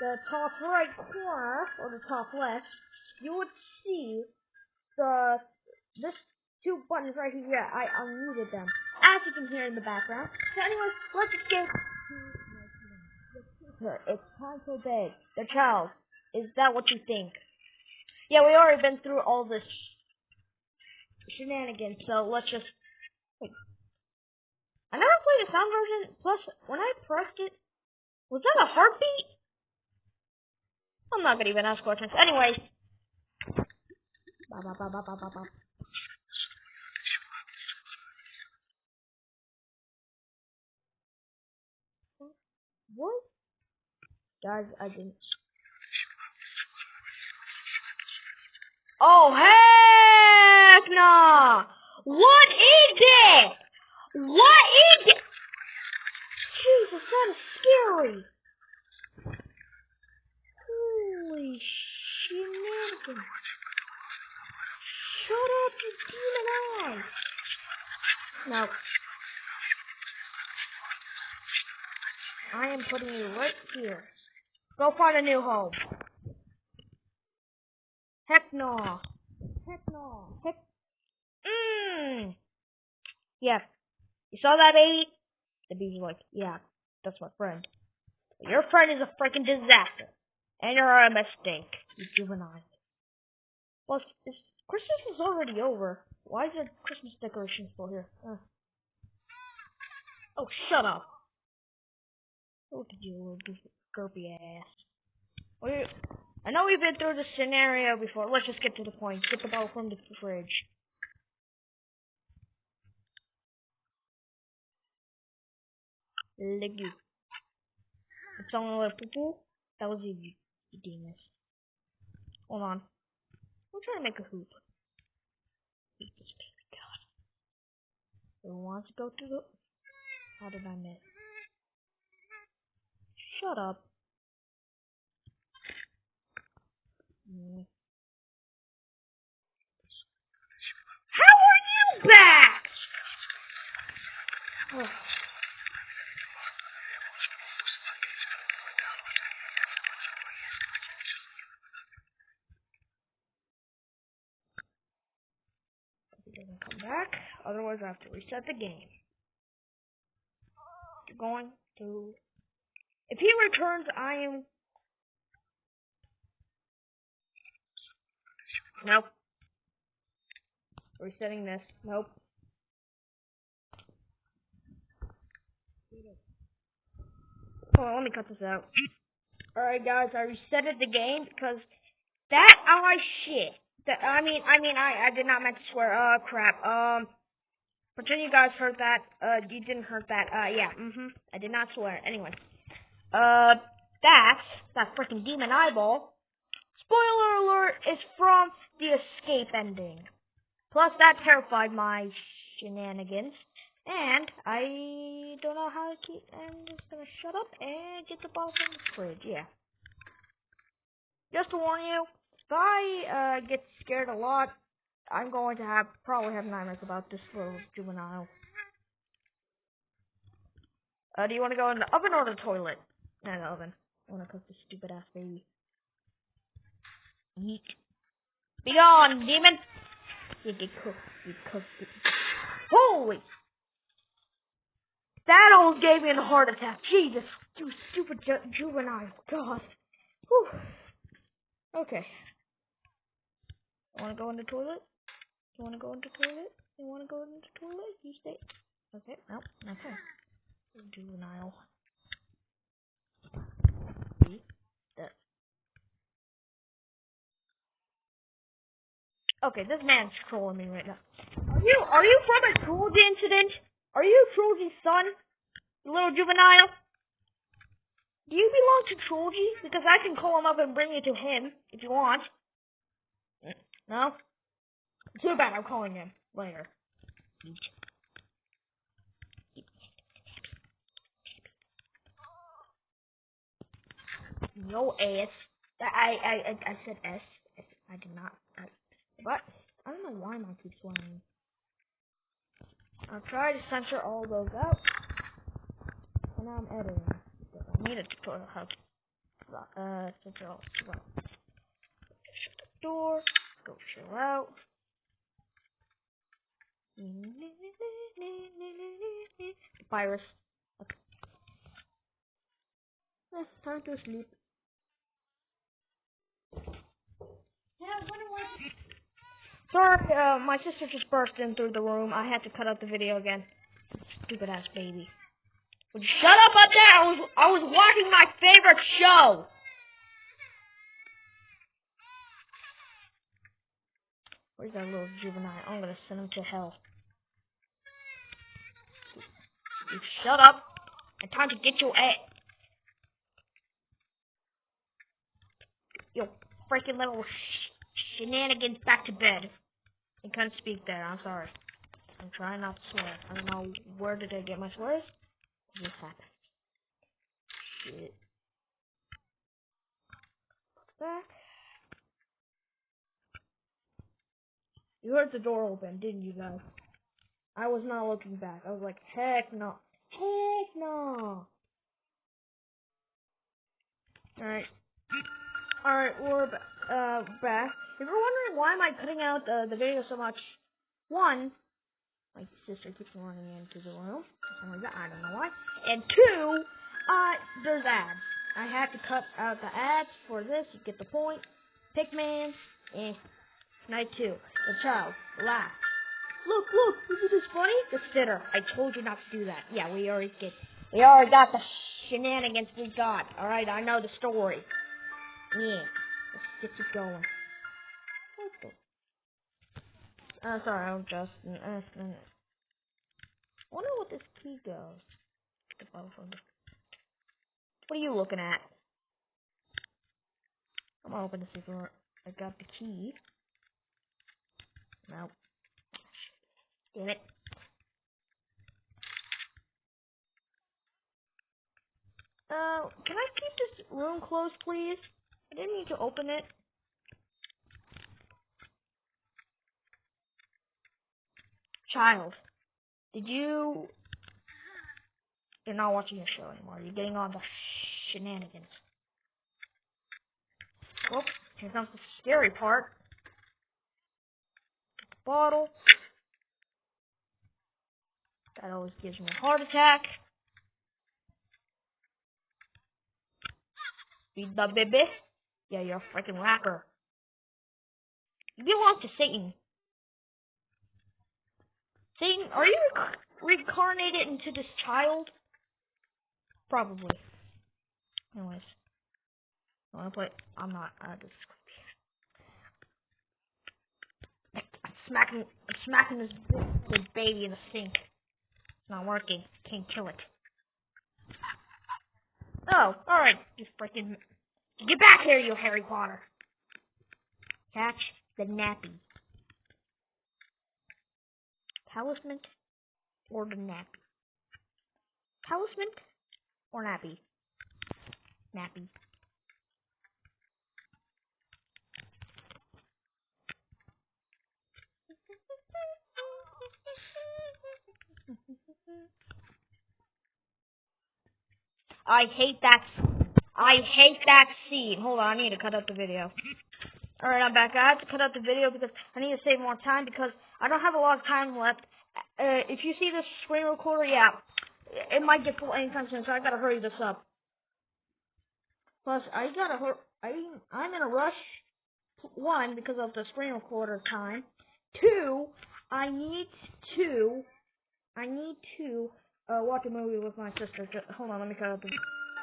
the top right corner, or the top left, you would see this two buttons right here. Yeah, I unmuted them, as you can hear in the background. So anyways, let's get it's time to bed. The child. Is that what you think? Yeah, we already been through all this shenanigans, so let's just wait. I never played the sound version, plus when I pressed it, was that a heartbeat? I'm not gonna even ask questions. Anyways. What? Guys, I didn't. Oh, heck nah! What is it? What is it? Jesus, that is scary. Holy shenanigans. Shut up, you demon eyes. No. I am putting you right here. Go find a new home. Heck no. Heck no. Heck. Yeah. You saw that, baby? The baby's like, yeah, that's my friend. But your friend is a freaking disaster. And you're a mistake, you juvenile. Well, Christmas is already over. Why is there Christmas decorations still here? Oh, shut up. Look at you, little derpy ass. I know we've been through this scenario before. Let's just get to the point. Get the bottle from the fridge. Leggy. It's on a little poo-poo. That was you demons. Hold on. I'm trying to make a hoop. Eat this baby god. Who wants to go to the... How did I miss? Shut up. How are you back? Oh. He doesn't come back. Otherwise, I have to reset the game. You're going to... If he returns, I am... Nope. Resetting this. Nope. Hold on, let me cut this out. Alright guys, I resetted the game because that shit. I did not meant to swear. Crap. Pretend you guys heard that. You didn't heard that. Yeah. I did not swear. Anyway. That freaking demon eyeball. Spoiler alert, is from the escape ending. Plus, that terrified my shenanigans. And I don't know how to keep. I'm just gonna shut up and get the bottle from the fridge. Yeah. Just to warn you, if I get scared a lot, I'm going to probably have nightmares about this little juvenile. Do you want to go in the oven or the toilet? No, the oven. I want to cook this stupid ass baby. Yeet. Be gone, demon! You get cooked. You cooked. Holy! That almost gave me a heart attack. Jesus, you stupid juvenile. God. Whew. Okay. You wanna go in the toilet? You wanna go in the toilet? You wanna go in the toilet? You stay. Okay, nope, okay. Juvenile. See? That. Okay, this man's trolling me right now. Are you from a Trollsy incident? Are you Trollsy's son? You little juvenile? Do you belong to Trollsy? Because I can call him up and bring you to him, if you want. No? Too bad, I'm calling him later. No S. I said S. I did not. But I don't know why mine keeps flying. I'll try to censor all those out. And now I'm editing. I need a tutorial how. since you're all shut the door. Go chill out. Virus. Okay. It's time to sleep. Sorry, my sister just burst in through the room. I had to cut out the video again. Stupid ass baby. Would you shut up up there? I was watching my favorite show. Where's that little juvenile? I'm gonna send him to hell. You shut up. It's time to get your ass. Yo, freaking little shenanigans back to bed. I couldn't speak there. I'm sorry. I'm trying not to swear. I don't know where did I get my swears. It just happened. Shit. Back. You heard the door open, didn't you guys? I was not looking back. I was like, heck no. Heck no. Alright. Alright, we're back. If you're wondering why am I cutting out the video so much, one, my sister keeps running into the room. For some reason, I don't know why. And two, there's ads. I had to cut out the ads for this. You get the point. Pikmin, Night 2, the child, laugh. Look, isn't this funny? The sitter. I told you not to do that. Yeah, we already got the shenanigans we got. Alright, I know the story. Yeah. Let's get it going. What the? Sorry, I'm just I wonder what this key goes. What are you looking at? I'm gonna open the secret door. I got the key. Nope. Damn it. Can I keep this room closed, please? I didn't need to open it. Child, you're not watching your show anymore. You're getting on the shenanigans. Well, here comes the scary part. Bottle. That always gives me a heart attack. Feed the baby. Yeah, you're a freaking whacker. You belong to Satan. Satan, are you reincarnated into this child? Probably. Anyways. I wanna play. I'm not. This I'm smacking this good baby in the sink. It's not working. Can't kill it. Oh, alright. You freaking. Get back here, you Harry Potter. Catch the nappy. Talisman or the nappy? Talisman or nappy? Nappy. I hate that scene. Hold on, I need to cut out the video. Alright, I'm back. I have to cut out the video because I need to save more time because I don't have a lot of time left. If you see this screen recorder, yeah, it might get full anytime soon, so I gotta hurry this up. Plus, I'm in a rush. One, because of the screen recorder time. Two, I need to watch a movie with my sister. Hold on, let me cut out the.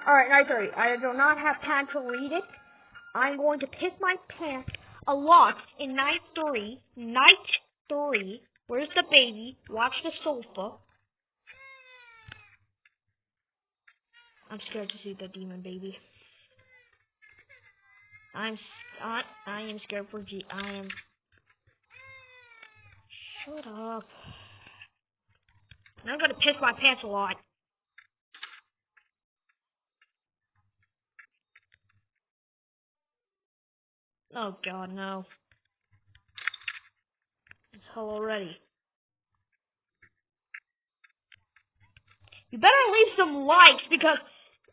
Alright, Night 3. I do not have time to read it. I'm going to piss my pants a lot in Night 3. Night 3. Where's the baby? Watch the sofa. I'm scared to see the demon baby. I am scared for G. Shut up. I'm gonna piss my pants a lot. Oh god, no. It's hell already. You better leave some likes because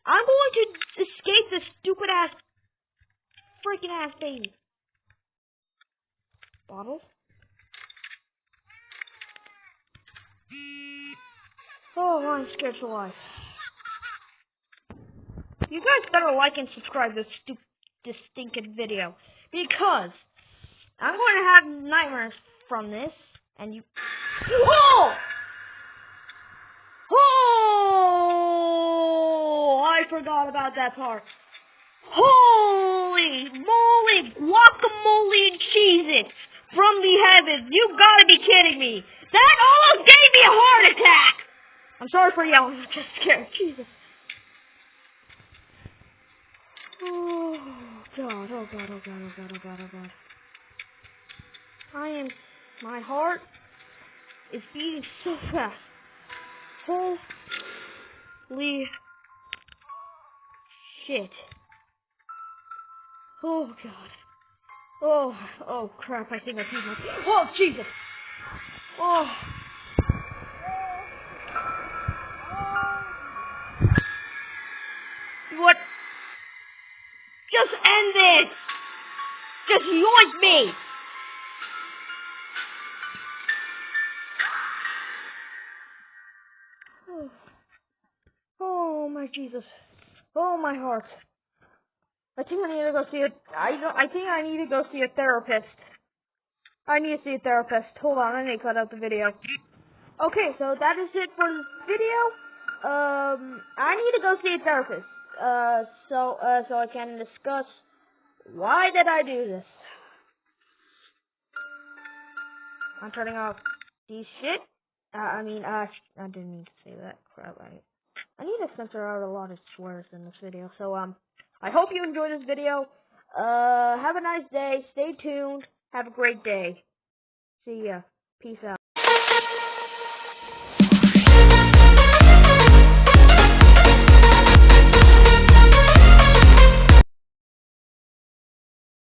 I'm going to escape this stupid ass, freaking ass baby. Bottles. Oh, I'm scared to life. You guys better like and subscribe to this stinking video, because I'm going to have nightmares from this, and you... Oh! Oh! I forgot about that part. Holy moly, guacamole and Cheez-It from the heavens. You gotta be kidding me. That almost gave me a heart attack. I'm sorry for yelling. I'm just scared. Jesus. Oh, God. Oh, God. Oh, God. Oh, God. Oh, God. Oh, God. My heart is beating so fast. Holy shit. Oh, God. Oh, crap. I think I peed my... Oh, Jesus. Oh. What? Just end this. Just yoink me. Oh, my Jesus. Oh, my heart. I think I need to go see I think I need to go see a therapist. I need to see a therapist. Hold on, I need to cut out the video. Okay, so that is it for this video. I need to go see a therapist. So I can discuss why did I do this. I'm turning off these shit. I didn't mean to say that. Crap, I need to censor out a lot of swears in this video. So, I hope you enjoyed this video. Have a nice day. Stay tuned. Have a great day. See ya. Peace out.